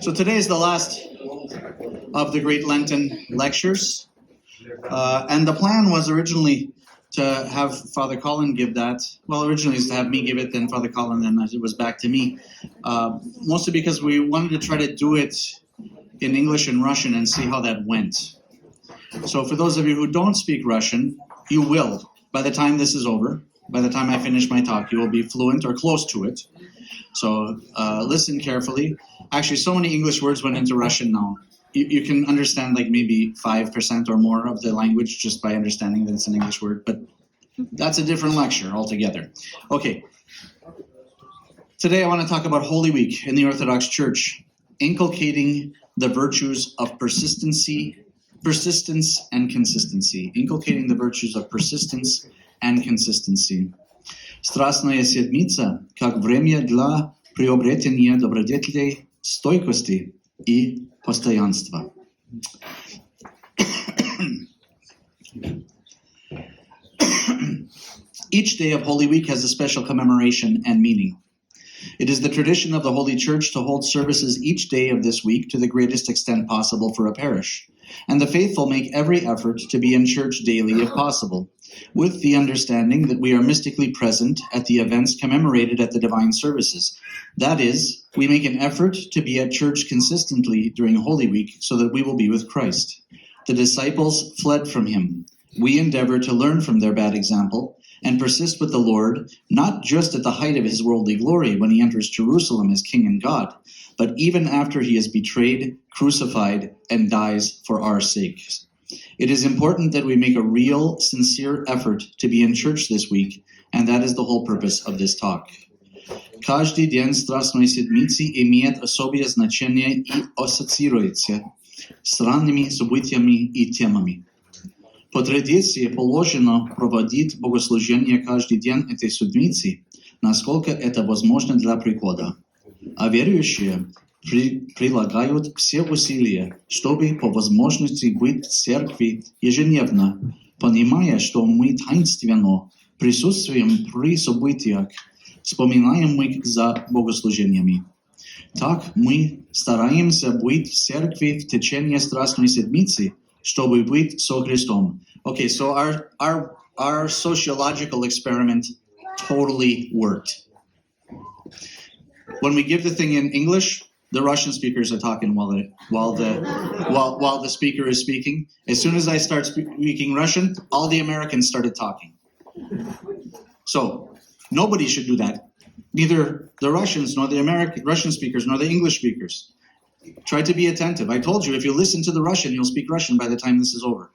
So today is the last of the Great Lenten lectures. And the plan was originally to have Father Colin give that. Well, originally it was to have me give it, then Father Colin, then it was back to me. Mostly because we wanted to try to do it in English and Russian and see how that went. So for those of you who don't speak Russian, you will. By the time this is over, by the time I finish my talk, you will be fluent or close to it. So listen carefully. Actually, so many English words went into Russian now. You can understand like maybe 5% or more of the language just by understanding that it's an English word, but that's a different lecture altogether. Okay. Today I want to talk about Holy Week in the Orthodox Church, inculcating the virtues of persistence and consistency. Inculcating the virtues of persistence and consistency. Страстная седмица, как время для приобретения добродетелей, стойкости и постоянства. Each day of Holy Week has a special commemoration and meaning. It is the tradition of the Holy Church to hold services each day of this week to the greatest extent possible for a parish, and the faithful make every effort to be in church daily if possible, with the understanding that we are mystically present at the events commemorated at the divine services. That is, we make an effort to be at church consistently during Holy Week so that we will be with Christ. The disciples fled from him. We endeavor to learn from their bad example and persist with the Lord, not just at the height of his worldly glory when he enters Jerusalem as King and God, but even after he is betrayed, crucified, and dies for our sakes. It is important that we make a real, sincere effort to be in church this week, and that is the whole purpose of this talk. Каждый день Страстной Седмицы имеет особое значение и ассоциируется с разными событиями и темами. По традиции положено проводить богослужение каждый день этой седмицы, насколько это возможно для прихода. А верующие прилагают все усилия, чтобы по возможности быть в церкви ежедневно, понимая, что мы таинственно присутствуем при событиях, вспоминаемых за богослужениями. Так мы стараемся быть в церкви в течение Страстной Седмицы, чтобы быть со Христом. Okay, so our sociological experiment totally worked. When we give the thing in English, the Russian speakers are talking while the speaker is speaking. As soon as I start speaking Russian, all the Americans started talking. So nobody should do that. Neither the Russians, nor the Russian speakers, nor the English speakers. Try to be attentive. I told you, if you listen to the Russian, you'll speak Russian by the time this is over.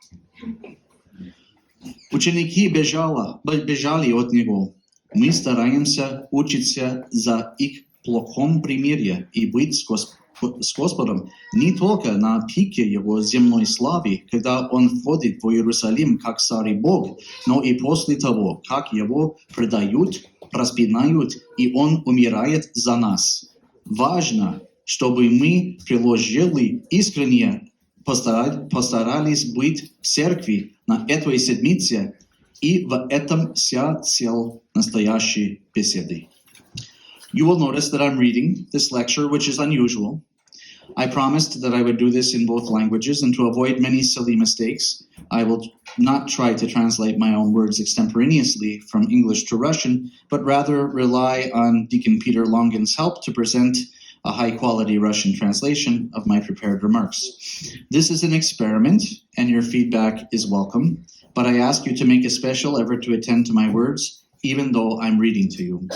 Ученики бежали от него. Мы стараемся учиться за их плохом примере и быть с Господом не только на пике его земной славы, когда он входит в Иерусалим как царь и Бог, но и после того, как его предают, распинают, и он умирает за нас. Важно, чтобы мы приложили искренне, постарались быть в церкви на этой седмице, и в этом вся цель настоящей беседы. You will notice that I'm reading this lecture, which is unusual. I promised that I would do this in both languages, and to avoid many silly mistakes, I will not try to translate my own words extemporaneously from English to Russian, but rather rely on Deacon Peter Longin's help to present a high-quality Russian translation of my prepared remarks. This is an experiment, and your feedback is welcome, but I ask you to make a special effort to attend to my words, even though I'm reading to you.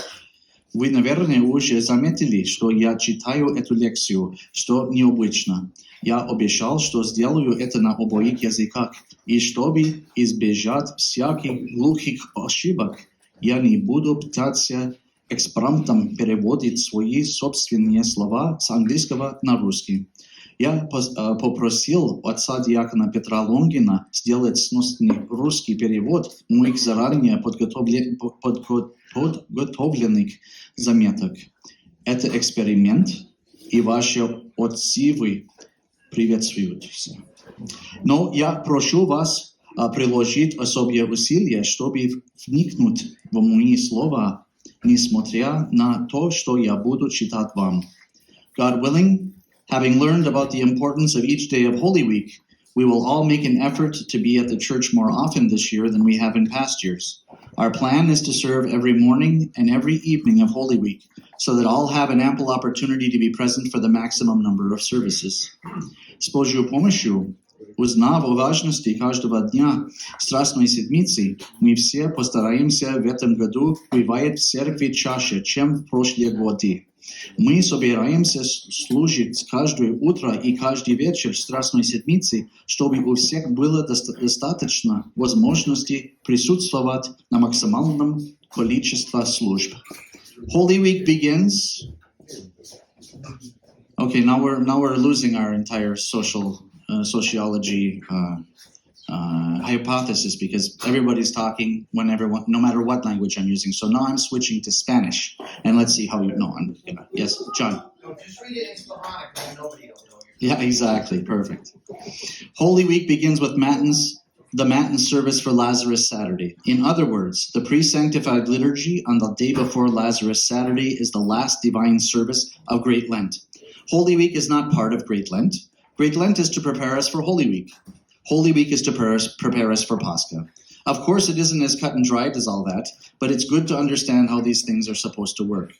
Вы, наверное, уже заметили, что я читаю эту лекцию, что необычно. Я обещал, что сделаю это на обоих языках, и чтобы избежать всяких глухих ошибок, я не буду пытаться экспромтом переводить свои собственные слова с английского на русский. Я попросил отца диакона Петра Лонгина сделать сносный русский перевод моих заранее подготовленных заметок. Это эксперимент, и ваши отзывы приветствуются. Но я прошу вас приложить особые усилия, чтобы вникнуть в мои слова, несмотря на то, что я буду читать вам. God willing, Having learned about the importance of each day of Holy Week, we will all make an effort to be at the church more often this year than we have in past years. Our plan is to serve every morning and every evening of Holy Week, so that all have an ample opportunity to be present for the maximum number of services. С Божьей помощью, узнав о важности каждого дня Страстной Седмицы, мы все постараемся в этом году бывать в церкви чаще, чем в прошлые годы. Мы собираемся служить каждое утро и каждый вечер Страстной Седмицы, чтобы у всех было достаточно возможностей присутствовать на максимальном количестве служб. Holy Week begins. Okay, now we're losing our entire sociology hypothesis because everybody's talking no matter what language I'm using. So now I'm switching to Spanish, and let's see how you know. Yes, John. No, just read it in Slavonic, then nobody will know. Yeah, exactly. Perfect. Holy Week begins with the Matin service for Lazarus Saturday. In other words, the pre-sanctified liturgy on the day before Lazarus Saturday is the last divine service of Great Lent. Holy Week is not part of Great Lent. Great Lent is to prepare us for Holy Week. Holy Week is to prepare us for Pascha. Of course, it isn't as cut and dried as all that, but it's good to understand how these things are supposed to work.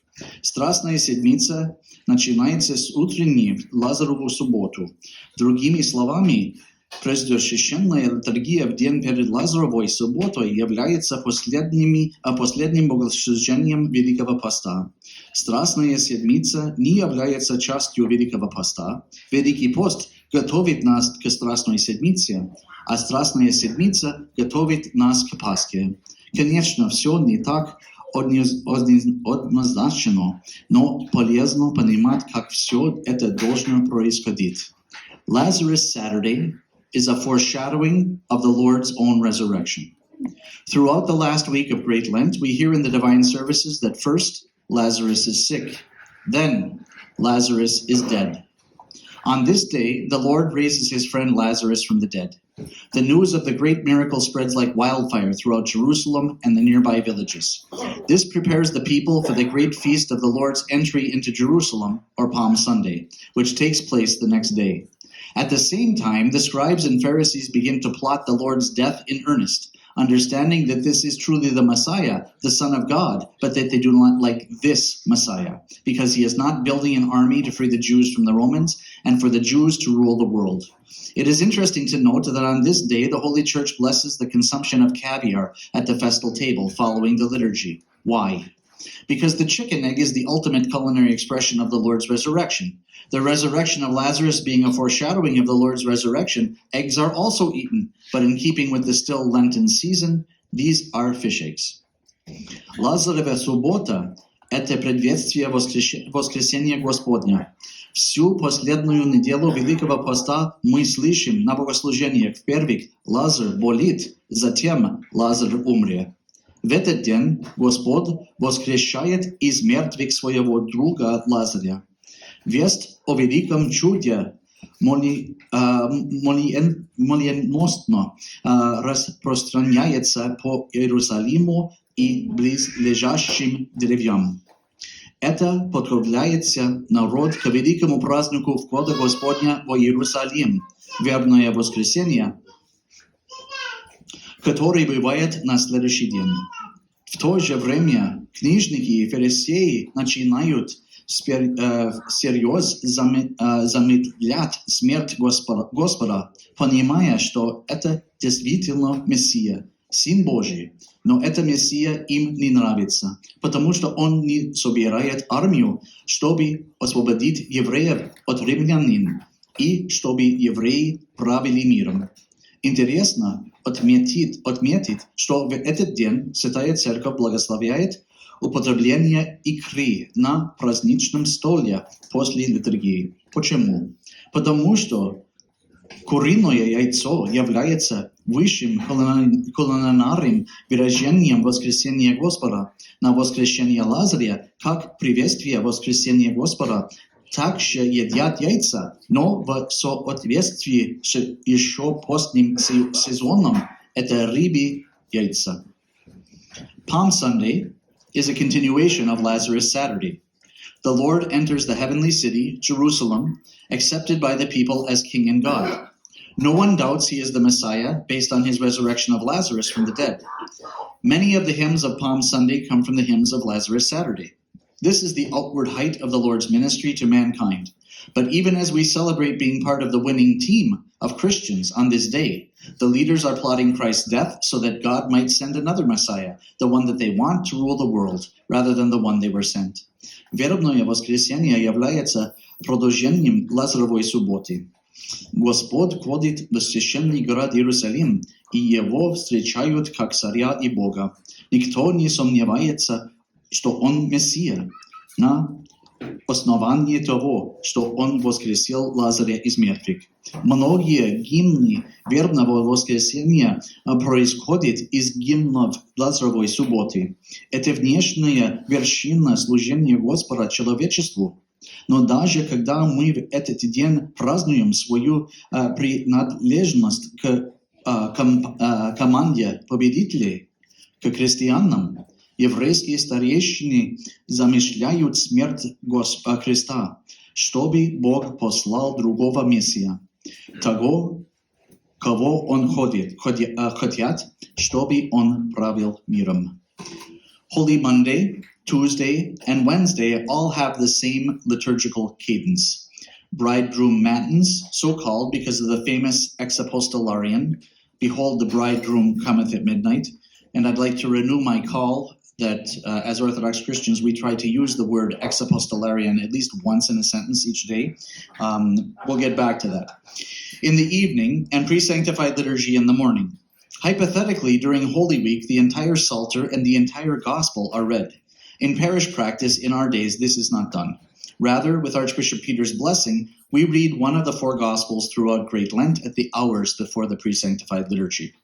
Страстная Седмица начинается с утренней Лазареву субботу. Другими словами, предосвященная литургия в день перед Лазаревой субботой является последним богослужением Великого Поста. Страстная Седмица не является частью Великого Поста. Великий Пост готовит нас к Страстной Седмице, а Страстная Седмица готовит нас к Пасхе. Конечно, все не так однозначно, но полезно понимать, как все это должно происходить. Lazarus Saturday is a foreshadowing of the Lord's own resurrection. Throughout the last week of Great Lent, we hear in the divine services that first, Lazarus is sick. Then, Lazarus is dead. On this day, the Lord raises his friend Lazarus from the dead. The news of the great miracle spreads like wildfire throughout Jerusalem and the nearby villages. This prepares the people for the great feast of the Lord's entry into Jerusalem, or Palm Sunday, which takes place the next day. At the same time, the scribes and Pharisees begin to plot the Lord's death in earnest, understanding that this is truly the Messiah, the Son of God, but that they do not like this Messiah, because he is not building an army to free the Jews from the Romans and for the Jews to rule the world. It is interesting to note that on this day, the Holy Church blesses the consumption of caviar at the festal table following the liturgy. Why? Because the chicken egg is the ultimate culinary expression of the Lord's resurrection. The resurrection of Lazarus being a foreshadowing of the Lord's resurrection, eggs are also eaten, but in keeping with the still Lenten season, these are fish eggs. Лазаревая суббота – это предвестие воскресения Господня. Всю последнюю неделю Великого Поста мы слышим на богослужениях впервых «Лазарь болит», затем «Лазарь умре». В этот день Господь воскрешает из мертвых своего друга Лазаря. Весть о великом чуде молниеносно распространяется по Иерусалиму и близлежащим деревьям. Это подготовляется народ к великому празднику входа Господня в Иерусалим, вербное воскресенье, который бывает на следующий день. В то же время книжники и фарисеи начинают всерьез замедлять смерть Господа, понимая, что это действительно Мессия, Сын Божий. Но эта Мессия им не нравится, потому что он не собирает армию, чтобы освободить евреев от римлянин и чтобы евреи правили миром. Интересно отметить, что в этот день Святая Церковь благословляет употребление икры на праздничном столе после литургии. Почему? Потому что куриное яйцо является высшим кулинарным выражением воскресения Господа. На воскрешение Лазаря, как приветствие воскресения Господа, также едят яйца, но в соответствии с еще постным сезоном это рыбьи яйца. Palm Sunday is a continuation of Lazarus Saturday. The Lord enters the heavenly city, Jerusalem, accepted by the people as King and God. No one doubts he is the Messiah based on his resurrection of Lazarus from the dead. Many of the hymns of Palm Sunday come from the hymns of Lazarus Saturday. This is the outward height of the Lord's ministry to mankind. But even as we celebrate being part of the winning team of Christians on this day, the leaders are plotting Christ's death so that God might send another Messiah, the one that they want to rule the world, rather than the one they were sent. Вербное воскресенье является продолжением Лазаревой субботы. Господь входит в священный город Иерусалим, и его встречают как царя и Бога. Никто не сомневается, что он Мессия, на основании того, что он воскресил Лазаря из мертвых. Многие гимны вербного воскресения происходят из гимнов Лазаревой субботы. Это внешняя вершина служения Господа человечеству. Но даже когда мы в этот день празднуем свою принадлежность к команде победителей, к христианам, еврейские старейшины замышляют смерть Христа, чтобы Бог послал другого Мессия, того, кого Он хотят, чтобы Он правил миром. Holy Monday, Tuesday, and Wednesday all have the same liturgical cadence. Bridegroom Matins, so called because of the famous Exapostolarian, Behold the bridegroom cometh at midnight. And I'd like to renew my call that as Orthodox Christians, we try to use the word exapostolarian at least once in a sentence each day. We'll get back to that. In the evening, and pre-sanctified liturgy in the morning. Hypothetically, during Holy Week, the entire Psalter and the entire Gospel are read. In parish practice, in our days, this is not done. Rather, with Archbishop Peter's blessing, we read one of the four Gospels throughout Great Lent at the hours before the pre-sanctified liturgy.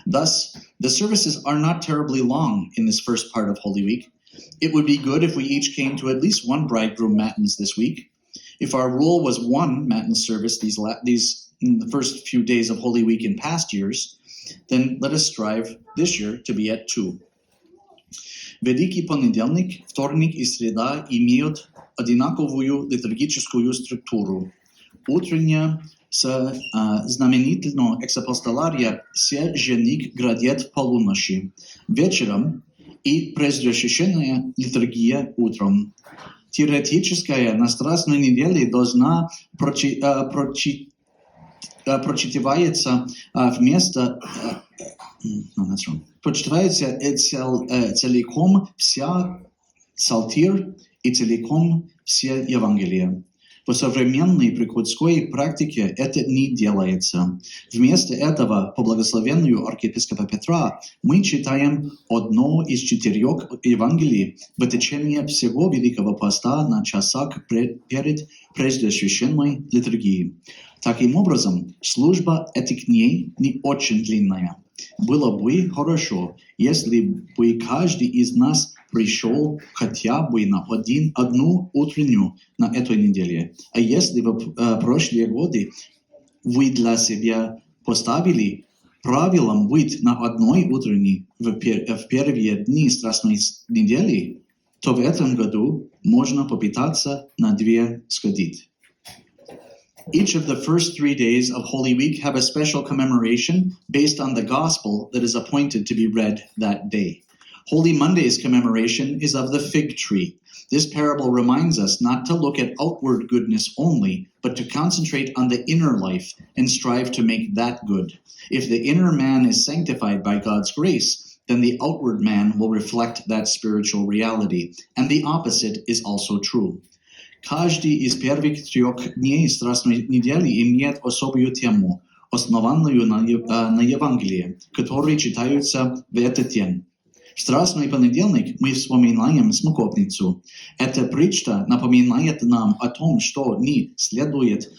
Thus, the services are not terribly long in this first part of Holy Week. It would be good if we each came to at least one bridegroom matins this week. If our rule was one matins service these the first few days of Holy Week in past years, then let us strive this year to be at two. Великий понедельник, вторник и среда имеют одинаковую литургическую структуру. Утренняя с знаменательного эксапостолария священник грядет в полуночи, вечером и предсвященная литургия утром. Теоретическая на Страстной неделе должна прочитывается вместо прочитывается целиком вся Псалтирь и целиком все Евангелия. В современной приходской практике это не делается. Вместо этого, по благословению архиепископа Петра, мы читаем одно из 4 Евангелий в течение всего Великого Поста на часах перед предсвященной литургией. Таким образом, служба эти книги не очень длинная. Было бы хорошо, если бы каждый из нас пришел хотя бы на одну утреннюю на этой неделе. А если в прошлые годы вы для себя поставили правилом быть на одной утренней в первые дни Страстной недели, то в этом году можно попытаться на 2 сходить. Each of the first 3 days of Holy Week have a special commemoration based on the Gospel that is appointed to be read that day. Holy Monday's commemoration is of the fig tree. This parable reminds us not to look at outward goodness only, but to concentrate on the inner life and strive to make that good. If the inner man is sanctified by God's grace, then the outward man will reflect that spiritual reality, and the opposite is also true. Каждый из первых 3 дней Страстной недели имеет особую тему, основанную на Евангелии, которые читаются в этот день. В Страстный понедельник мы вспоминаем Смоковницу. Эта притча напоминает нам о том, что не следует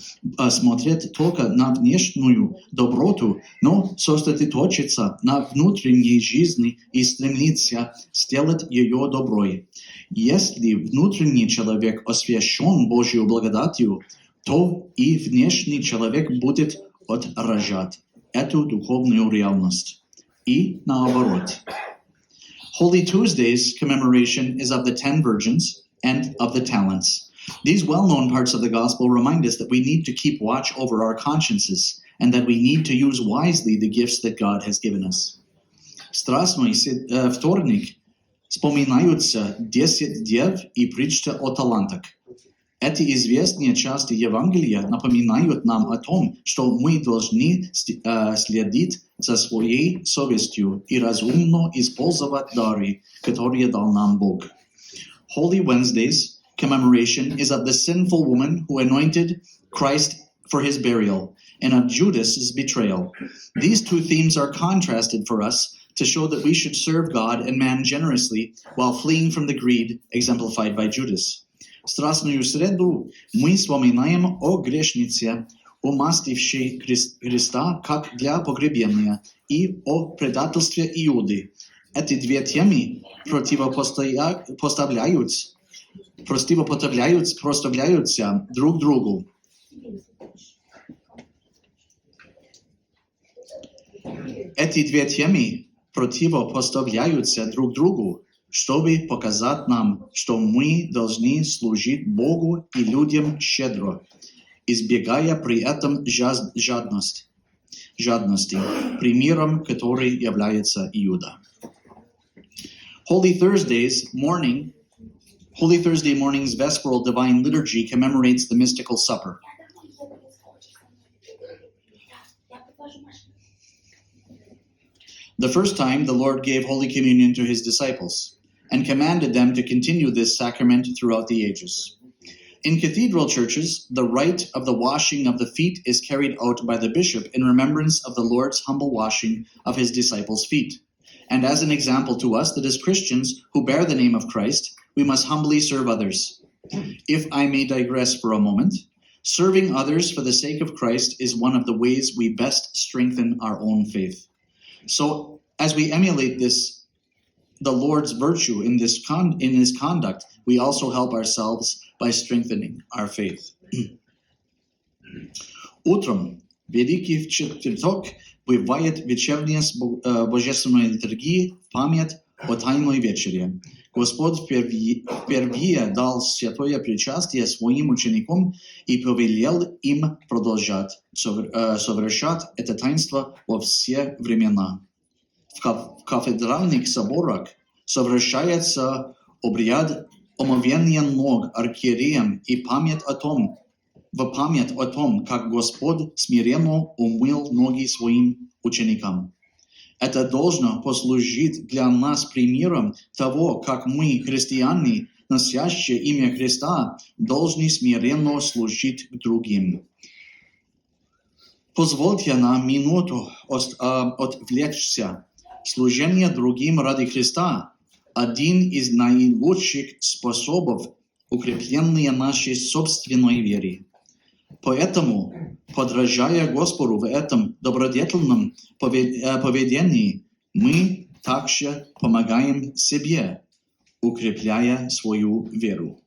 смотреть только на внешнюю доброту, но сосредоточиться на внутренней жизни и стремиться сделать ее доброй. Если внутренний человек освящен Божьей благодатью, то и внешний человек будет отражать эту духовную реальность. И наоборот. Holy Tuesday's commemoration is of the 10 virgins, and of the talents. These well-known parts of the gospel remind us that we need to keep watch over our consciences and that we need to use wisely the gifts that God has given us. Страстный вторник вспоминаются 10 дев и притча о талантах. Эти известные части Евангелия напоминают нам о том, что мы должны следить за своей совестью и разумно использовать дары, которые дал нам Бог. Holy Wednesday's commemoration is of the sinful woman who anointed Christ for his burial and of Judas's betrayal. These two themes are contrasted for us to show that we should serve God and man generously while fleeing from the greed exemplified by Judas. В Страстную среду мы вспоминаем о грешнице, умастившей Христа как для погребения, и о предательстве Иуды. Эти две темы противопоставляются друг другу. Эти две темы противопоставляются друг другу, чтобы показать нам, что мы должны служить Богу и людям щедро, избегая при этом жадности, примером который является Иуда. Holy Thursday morning's vesperal divine liturgy commemorates the mystical supper. The first time the Lord gave Holy Communion to his disciples and commanded them to continue this sacrament throughout the ages. In cathedral churches, the rite of the washing of the feet is carried out by the bishop in remembrance of the Lord's humble washing of his disciples' feet, and as an example to us that as Christians who bear the name of Christ, we must humbly serve others. If I may digress for a moment, serving others for the sake of Christ is one of the ways we best strengthen our own faith. So, as we emulate the Lord's virtue in this conduct, we also help ourselves by strengthening our faith. Утром Великий Четверг бывает вечерняя божественная литургия в память о Тайной вечере. Господь впервые дал святое причастие своим ученикам и повелел им продолжать совершать это таинство во все времена. В кафедральных соборах совершается обряд омовения ног архиереем и в память о том, как Господь смиренно умыл ноги своим ученикам. Это должно послужить для нас примером того, как мы, христиане, носящие имя Христа, должны смиренно служить другим. Позвольте на минуту отвлечься. Служение другим ради Христа – один из наилучших способов укрепления нашей собственной веры. Поэтому, подражая Господу в этом добродетельном поведении, мы также помогаем себе, укрепляя свою веру.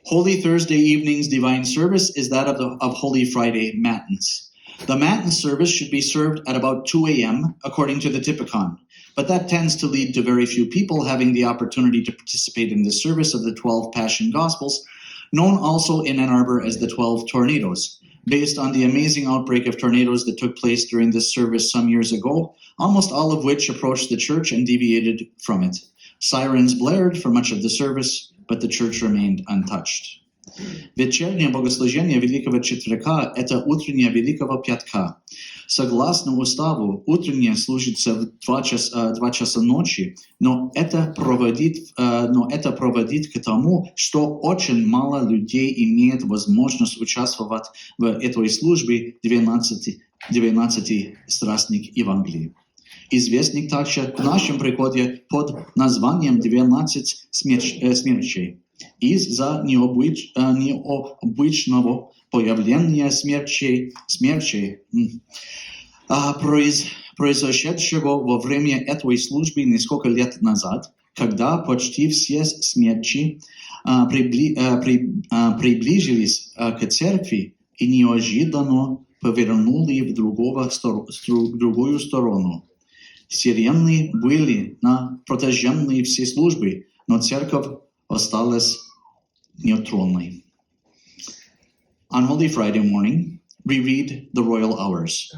Holy Thursday evening's divine service is that of Holy Friday Matins. The Matin service should be served at about 2 a.m. according to the Typicon, but that tends to lead to very few people having the opportunity to participate in the service of the 12 Passion Gospels, known also in Ann Arbor as the 12 Tornadoes, based on the amazing outbreak of tornadoes that took place during this service some years ago, almost all of which approached the church and deviated from it. Sirens blared for much of the service, but the church remained untouched. Вечернее богослужение Великого Четверга – это утреннее Великого Пятка. Согласно уставу, утреннее служится в 2 часа ночи, но это проводит к тому, что очень мало людей имеет возможность участвовать в этой службе 12 страстных Евангелий. Известных также в нашем приходе под названием 12 смерчей. Из-за необычного появления смерчей, произошедшего во время этой службы несколько лет назад, когда почти все смерчи приближились к церкви и неожиданно повернули в другую сторону. Все ревные были протяженные все службы, но церковь осталась неутронной. On Holy Friday morning, we read the royal hours.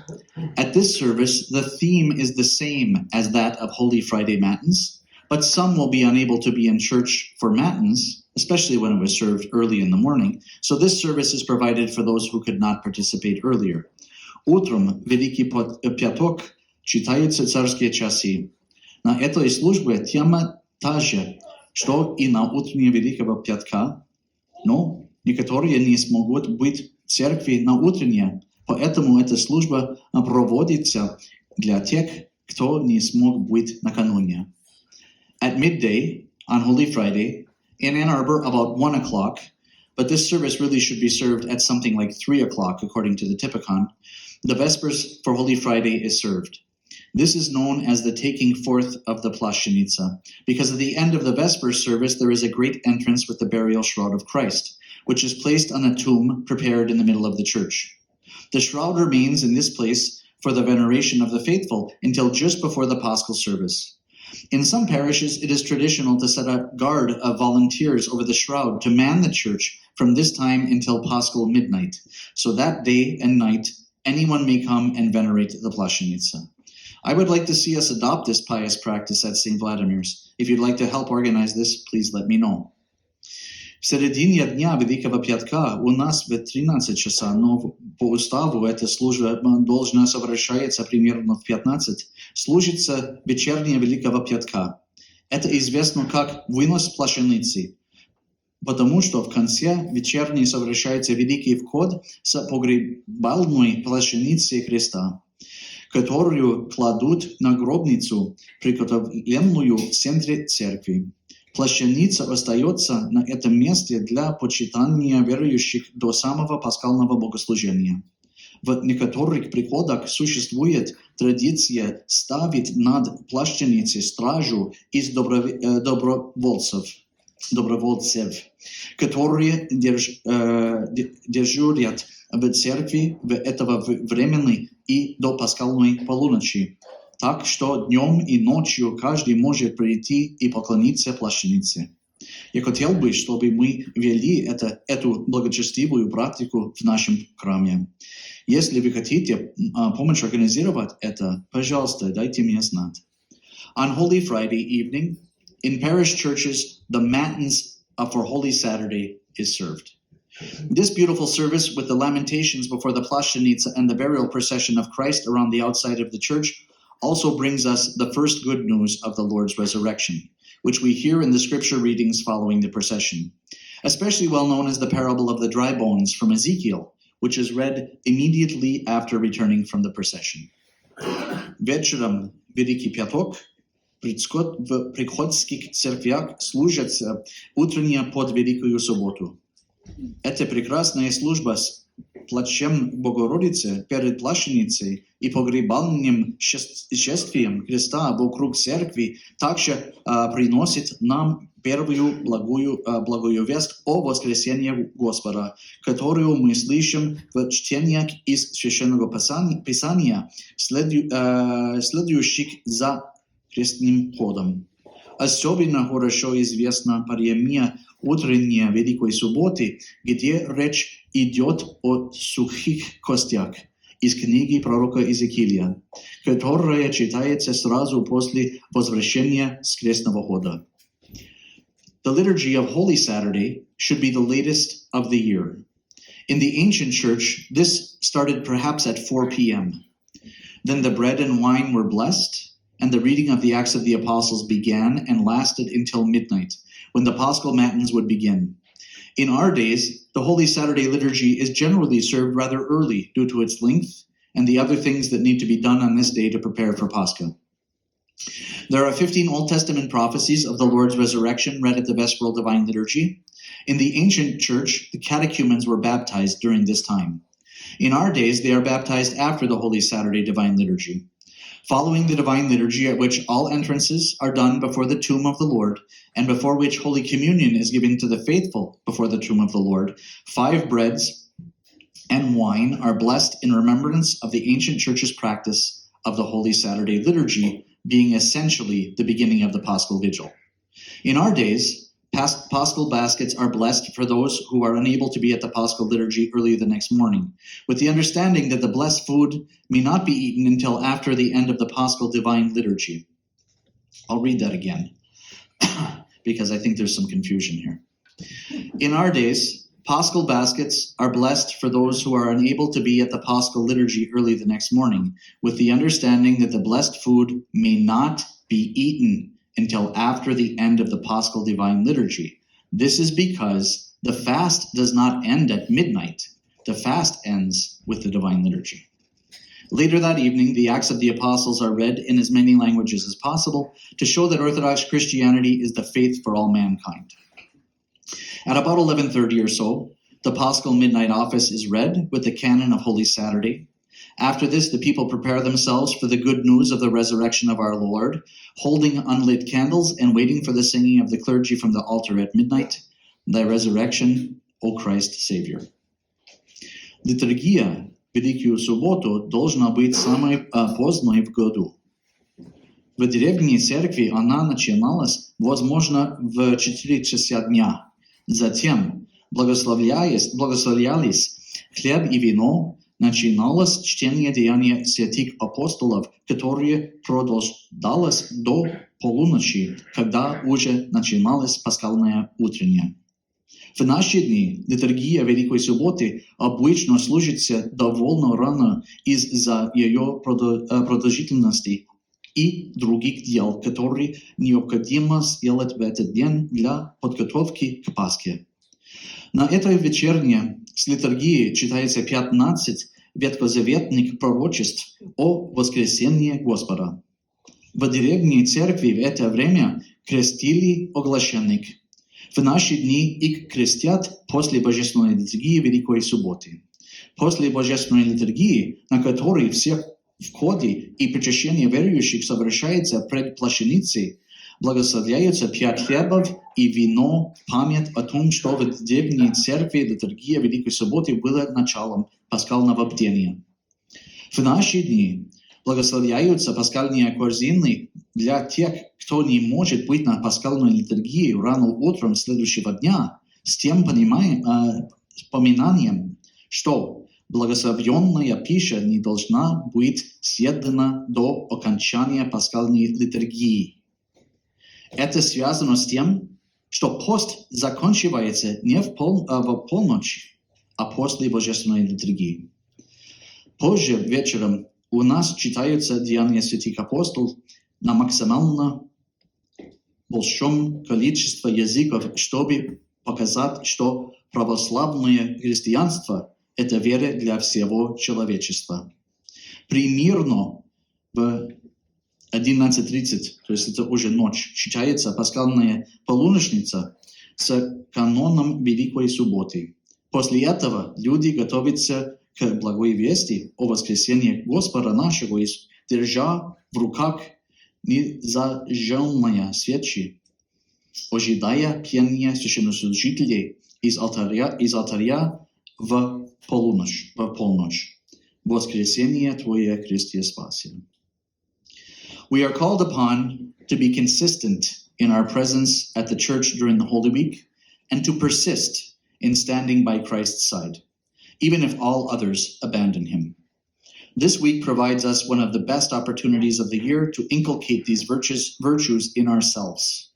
At this service, the theme is the same as that of Holy Friday Matins, but some will be unable to be in church for Matins, especially when it was served early in the morning, so this service is provided for those who could not participate earlier. Утром Великий Пяток читаются царские часы. На этой службе тема та же, что и на утреннее Великого Пятка, но некоторые не смогут быть в церкви на утреннее, поэтому эта служба проводится для тех, кто не смог быть накануне. At midday on Holy Friday, in Ann Arbor about 1 o'clock, but this service really should be served at something like 3 o'clock according to the Typicon, the Vespers for Holy Friday is served. This is known as the taking forth of the Plashenica, because at the end of the Vespers service there is a great entrance with the burial shroud of Christ, which is placed on a tomb prepared in the middle of the church. The shroud remains in this place for the veneration of the faithful until just before the Paschal service. In some parishes, it is traditional to set a guard of volunteers over the shroud to man the church from this time until Paschal midnight, so that day and night anyone may come and venerate the Plashenica. I would like to see us adopt this pious practice at St. Vladimir's. If you'd like to help organize this, please let me know. В середине дня Великого Пятка у нас в 13 часа, но по уставу эта служба должна совершаться примерно в 15, служится вечерняя Великого Пятка. Это известно как вынос плащаницы, потому что в конце вечерней совершается великий вход с погребальной плащаницей Христа, которую кладут на гробницу, приготовленную в центре церкви. Плащаница остается на этом месте для почитания верующих до самого пасхального богослужения. В некоторых приходах существует традиция ставить над плащаницей стражу из добровольцев, которые дежурят в церкви в этого времени и до пасхальной полуночи. Так что днем и ночью каждый может прийти и поклониться плащанице. Я хотел бы, чтобы мы вели эту благочестивую практику в нашем храме. Если вы хотите помочь организировать это, пожалуйста, дайте мне знать. On Holy Friday evening, in parish churches, the Matins for Holy Saturday is served. This beautiful service with the lamentations before the Plashenica and the burial procession of Christ around the outside of the church also brings us the first good news of the Lord's resurrection, which we hear in the scripture readings following the procession, especially well known as the parable of the dry bones from Ezekiel, which is read immediately after returning from the procession. Вечером Великий Пяток в приходских церквях служится утренняя под Великую Субботу. Эта прекрасная служба с плачем Богородицы перед плащаницей и погребальным шествием Христа вокруг церкви также приносит нам первую благую весть о воскресении Господа, которую мы слышим в чтениях из Священного Писания, следующих за крестным ходом. Особенно хорошо известна паремия утренней Великой Субботы, где речь идет о сухих костях из книги пророка Иезекииля, которая читается сразу после возвращения с крестного хода. The liturgy of Holy Saturday should be the latest of the year. In the ancient church, this started perhaps at 4 p.m. Then the bread and wine were blessed, and the reading of the Acts of the Apostles began and lasted until midnight, when the Paschal Matins would begin. In our days, the Holy Saturday liturgy is generally served rather early due to its length and the other things that need to be done on this day to prepare for Pascha. There are 15 Old Testament prophecies of the Lord's resurrection read at the Vesperal Divine Liturgy. In the ancient church, the catechumens were baptized during this time. In our days, they are baptized after the Holy Saturday Divine Liturgy. Following the Divine Liturgy, at which all entrances are done before the tomb of the Lord, and before which Holy Communion is given to the faithful before the tomb of the Lord, 5 breads and wine are blessed in remembrance of the ancient church's practice of the Holy Saturday Liturgy being essentially the beginning of the Paschal Vigil. In our days, Paschal baskets are blessed for those who are unable to be at the Paschal liturgy early the next morning, with the understanding that the blessed food may not be eaten until after the end of the Paschal divine liturgy. I'll read that again, because I think there's some confusion here. In our days, Paschal baskets are blessed for those who are unable to be at the Paschal liturgy early the next morning, with the understanding that the blessed food may not be eaten until after the end of the Paschal divine liturgy. This is because the fast does not end at midnight. The fast ends with the divine liturgy. Later that evening, the Acts of the Apostles are read in as many languages as possible to show that Orthodox Christianity is the faith for all mankind. At about 11:30 or so, the Paschal Midnight Office is read with the canon of Holy Saturday. After this, the people prepare themselves for the good news of the resurrection of our Lord, holding unlit candles and waiting for the singing of the clergy from the altar at midnight, Thy resurrection, O Christ Savior. Литургия Великую Субботу должна быть самой поздной в году. В древней церкви она начиналась, возможно, в 4 часа дня. Затем благословлялись хлеб и вино, начиналось чтение деяний святых апостолов, которое продолжалось до полуночи, когда уже начиналась пасхальная утренняя. В наши дни литургия Великой Субботы обычно служится довольно рано из-за ее продолжительности и других дел, которые необходимо сделать в этот день для подготовки к Пасхе. На этой вечерне с литургии читается 15 ветхозаветных пророчеств о воскресении Господа. В древней церкви в это время крестили оглашенных. В наши дни их крестят после Божественной литургии Великой Субботы. После Божественной литургии, на которой всех входы и причащение верующих совершается пред плащаницей, благословляются 5 хлебов и вино в память о том, что в древней церкви литургия Великой Субботы была началом пасхального бдения. В наши дни благословляются пасхальные корзины для тех, кто не может быть на пасхальной литургии рано утром следующего дня, с тем поминанием, что благословенная пища не должна быть съедена до окончания пасхальной литургии. Это связано с тем, что пост заканчивается не в полночь, а после Божественной литургии. Позже вечером у нас читаются деяния святых апостолов на максимально большом количестве языков, чтобы показать, что православное христианство – это вера для всего человечества. Примерно в 11:30, то есть это уже ночь, читается пасхальная полуночница с каноном Великой Субботы. После этого люди готовятся к благой вести о воскресении Господа нашего, держа в руках незажженные свечи, ожидая пения священнослужителей из алтаря в полночь. Воскресение Твое, Христе, спаси. We are called upon to be consistent in our presence at the church during the Holy Week and to persist in standing by Christ's side, even if all others abandon him. This week provides us one of the best opportunities of the year to inculcate these virtues in ourselves.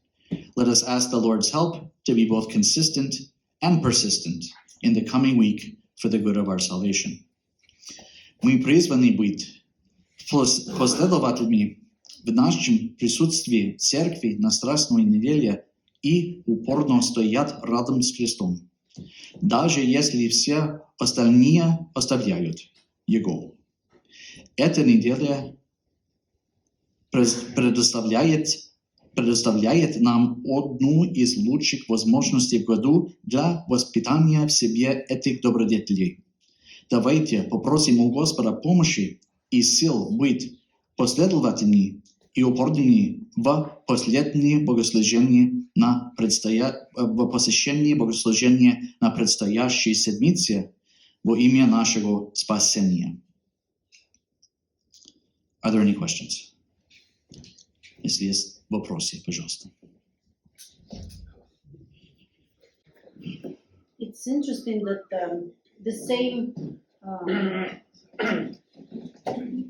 Let us ask the Lord's help to be both consistent and persistent in the coming week for the good of our salvation. Мы призваны быть последователями в нашем присутствии в церкви на Страстной неделе и упорно стоять рядом с Христом, даже если все остальные оставляют Его. Эта неделя предоставляет нам одну из лучших возможностей в году для воспитания в себе этих добродетелей. Давайте попросим у Господа помощи и сил быть последовательными и упорными в последнее богослужение в посещении богослужения на предстоящей седмице во имя нашего спасения. Are there any questions? Если есть вопросы, пожалуйста. It's interesting that the same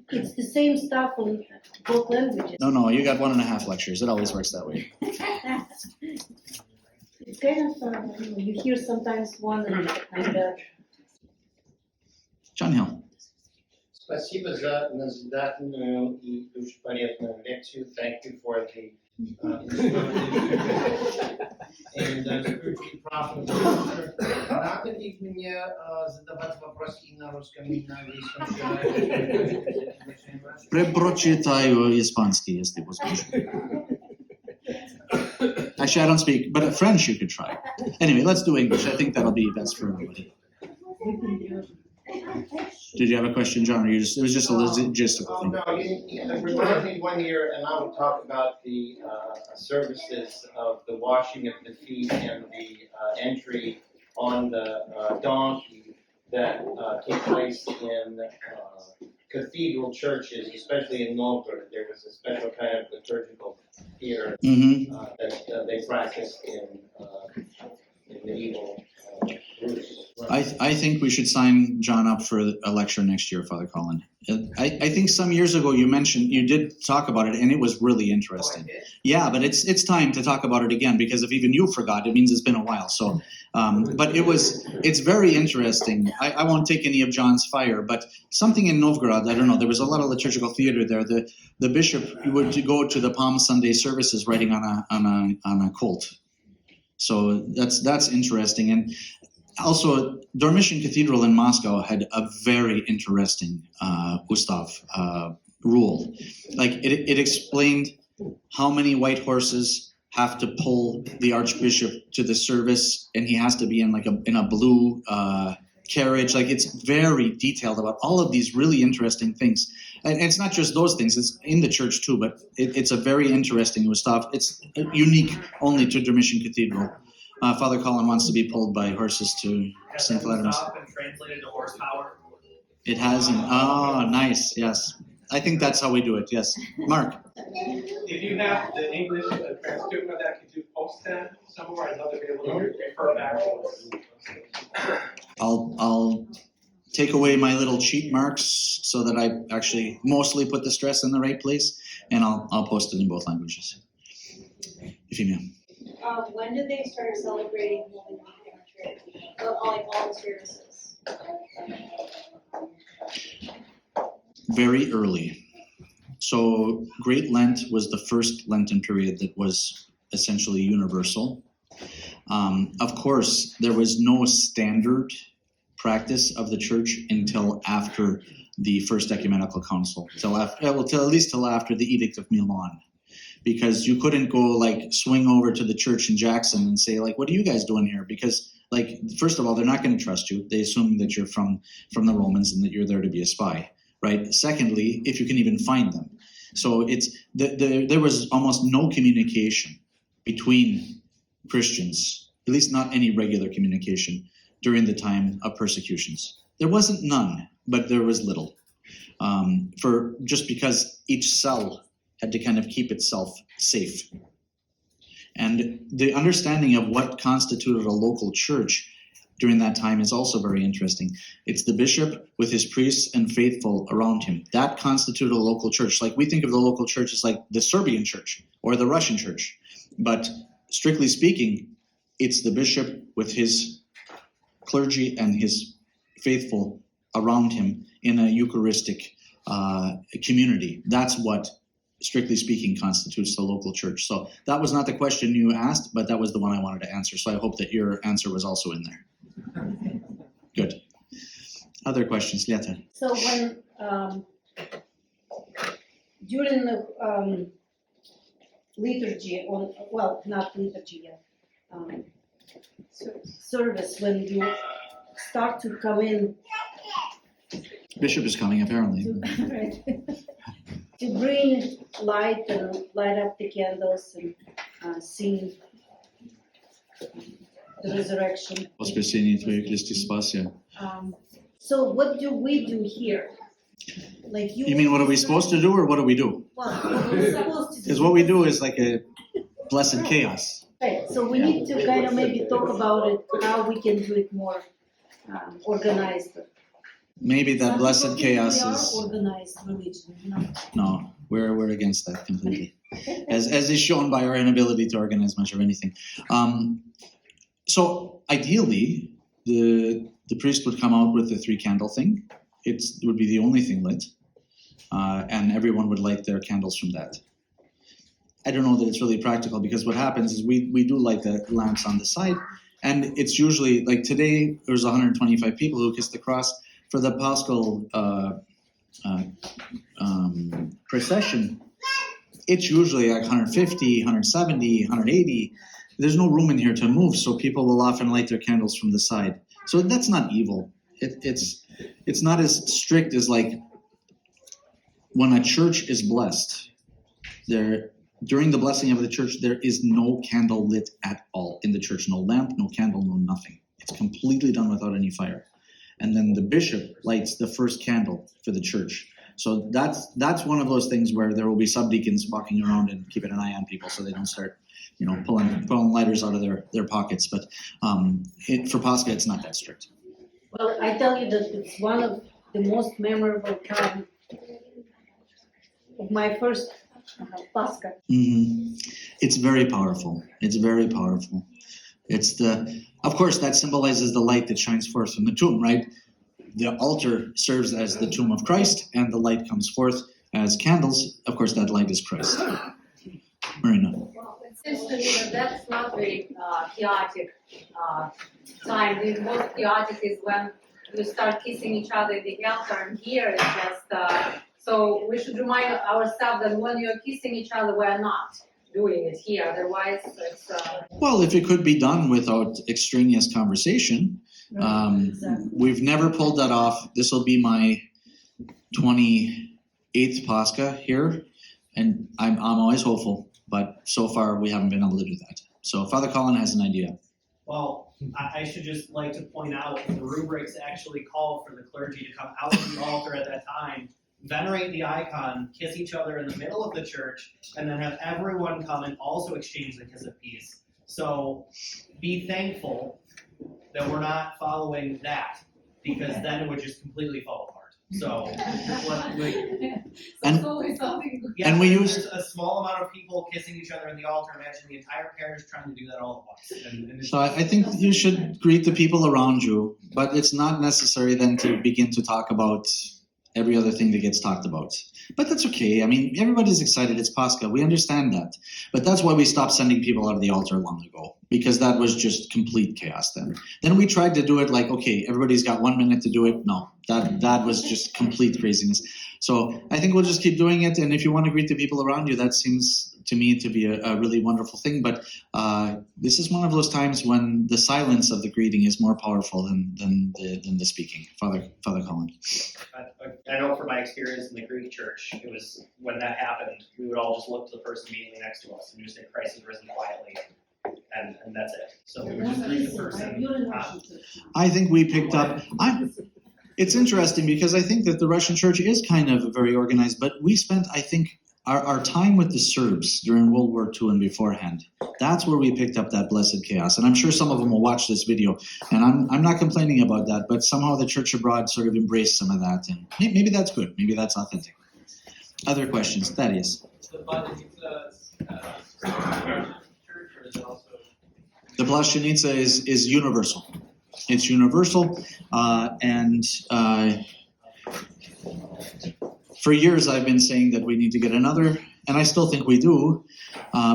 it's the same stuff on both languages. No, you got 1.5 lectures. It always works that way. It's kind of you hear sometimes one and John Hill. Спасибо за назидательную и душеполезную лекцию. Thank you for the and spiritually profitable lecture. Надо ли мне задавать вопросы и на русском, и на английском? Прочитаю испанский, если возможно. Actually, I don't speak, but French you could try. Anyway, let's do English. I think that'll be best for everybody. Did you have a question, John? Or it was just a logistical thing? No, you reminded me one year, and I would talk about the services of the washing of the feet and the entry on the donkey that take place in cathedral churches, especially in Novgorod. There was a special kind of liturgical theater that they practiced in medieval groups. I think we should sign John up for a lecture next year, Father Colin. I think some years ago you did talk about it, and it was really interesting. Oh, I did? Yeah, but it's time to talk about it again, because if even you forgot, it means it's been a while. So, but it's very interesting. I won't take any of John's fire, but something in Novgorod, I don't know. There was a lot of liturgical theater there. The bishop would go to the Palm Sunday services riding on a colt. So that's interesting. And also, Dormition Cathedral in Moscow had a very interesting Ustav rule. Like it explained how many white horses have to pull the archbishop to the service, and he has to be in a blue carriage. Like, it's very detailed about all of these really interesting things. And it's not just those things; it's in the church too. But it's a very interesting Ustav. It's unique only to Dormition Cathedral. Father Colin wants to be pulled by horses to St. Vladimir's. And translated to horsepower. It hasn't. Oh, nice. Yes. I think that's how we do it. Yes. Mark. If you have the English transcript of that, could you post that somewhere? I'd love to be able to refer back to it. I'll take away my little cheat marks so that I actually mostly put the stress in the right place, and I'll post it in both languages. If you may. When did they start celebrating Holy Week in the church? All the services? Very early. So Great Lent was the first Lenten period that was essentially universal. Of course, there was no standard practice of the church until after the First Ecumenical Council, till at least till after the Edict of Milan. Because you couldn't go swing over to the church in Jackson and say what are you guys doing here? Because first of all, they're not going to trust you. They assume that you're from the Romans and that you're there to be a spy, right? Secondly, if you can even find them. So there was almost no communication between Christians, at least not any regular communication during the time of persecutions. There wasn't none, but there was little. Just because each cell had to kind of keep itself safe. And the understanding of what constituted a local church during that time is also very interesting. It's the bishop with his priests and faithful around him. That constituted a local church. We think of the local church as the Serbian church or the Russian church. But strictly speaking, it's the bishop with his clergy and his faithful around him in a Eucharistic community. That's what, strictly speaking, constitutes the local church. So that was not the question you asked, but that was the one I wanted to answer. So I hope that your answer was also in there. Good. Other questions, Lieta? So when during the liturgy, not liturgy yet, service, when you start to come in, Bishop is coming, apparently. To bring light and light up the candles and sing the resurrection. Воскресение Твое, Христе спаsia. So what do we do here? You mean what are we supposed to do, or what do we do? Well, what we're supposed to do. Because what we do is like a blessed chaos. Right, so we need to kind of maybe talk about it, how we can do it more organized. Maybe that Some blessed people chaos think we is are organized religion, you know? no. We're against that completely, as is shown by our inability to organize much of anything. So ideally, the priest would come out with the 3 candle thing. It would be the only thing lit, and everyone would light their candles from that. I don't know that it's really practical because what happens is we do light the lamps on the side, and it's usually like today there was 125 people who kissed the cross for the Paschal procession. It's usually like 150, 170, 180. There's no room in here to move, so people will often light their candles from the side. So that's not evil. It's not as strict as like when a church is blessed. During the blessing of the church, there is no candle lit at all in the church. No lamp, no candle, no nothing. It's completely done without any fire. And then the bishop lights the first candle for the church. So that's one of those things where there will be subdeacons walking around and keeping an eye on people so they don't start, pulling lighters out of their pockets. But for Pascha, it's not that strict. Well, I tell you that it's one of the most memorable time of my first Pascha. Mm-hmm. It's very powerful. It's very powerful. Of course, that symbolizes the light that shines forth from the tomb, right? The altar serves as the tomb of Christ, and the light comes forth as candles. Of course, that light is Christ. Marina. Well, it seems to me that that's not very chaotic time. The most chaotic is when we start kissing each other at the altar, and here it's just. So we should remind ourselves that when you're kissing each other, we're not doing it here. Otherwise, it's. Well, if it could be done without extraneous conversation, we've never pulled that off. This will be my 28th Pascha here, and I'm always hopeful, but so far we haven't been able to do that. So Father Colin has an idea. Well, I should just like to point out the rubrics actually call for the clergy to come out to the altar at that time, venerate the icon, kiss each other in the middle of the church, and then have everyone come and also exchange the kiss of peace. So be thankful that we're not following that, because then it would just completely fall apart. So, And we used a small amount of people kissing each other in the altar. Imagine the entire parish trying to do that all at once. And So I think you should greet the people around you, but it's not necessary then to begin to talk about every other thing that gets talked about. But that's okay. I mean, everybody's excited. It's Pascha. We understand that. But that's why we stopped sending people out of the altar long ago, because that was just complete chaos then. Then we tried to do it like, okay, everybody's got 1 minute to do it. No, that was just complete craziness. So I think we'll just keep doing it. And if you want to greet the people around you, that seems to me to be a really wonderful thing. But this is one of those times when the silence of the greeting is more powerful than the speaking. Father Colin. I know from my experience in the Greek church, it was when that happened, we would all just look to the person immediately next to us and just say, Christ has risen quietly, and that's it. So we would just greet the person. I think we picked up. It's interesting because I think that the Russian church is kind of very organized, but we spent, I think, our time with the Serbs during World War II and beforehand. That's where we picked up that blessed chaos. And I'm sure some of them will watch this video. And I'm not complaining about that, but somehow the church abroad sort of embraced some of that. And maybe that's good. Maybe that's authentic. Other questions? Thaddeus. The church, or is it also? The Plascenica is universal. It's universal. And for years, I've been saying that we need to get another, and I still think we do,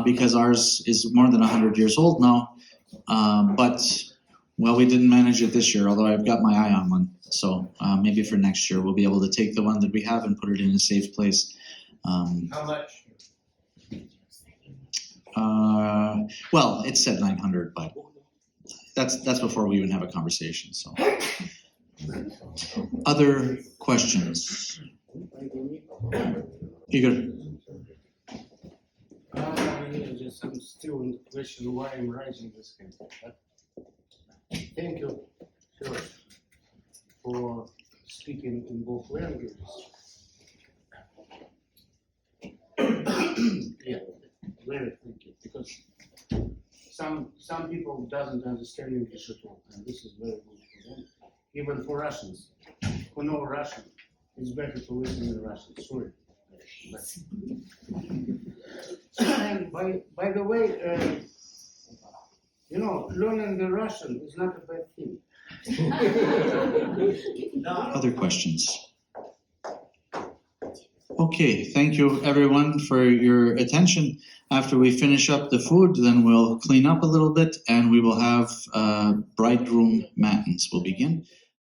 because ours is more than 100 years old now. But we didn't manage it this year, although I've got my eye on one. So maybe for next year, we'll be able to take the one that we have and put it in a safe place. How much? It said 900, but that's before we even have a conversation. So, other questions? Igor. I'm still in the question why I'm writing this thing. Thank you first for speaking in both languages. Yeah, very thank you, because some people doesn't understand English at all, and this is very good for them. Even for Russians who know Russian, it's better to listen in Russian. Sorry. And by the way, learning the Russian is not a bad thing. Other questions? Okay, thank you everyone for your attention. After we finish up the food, then we'll clean up a little bit and we will have bridegroom matins. We'll begin.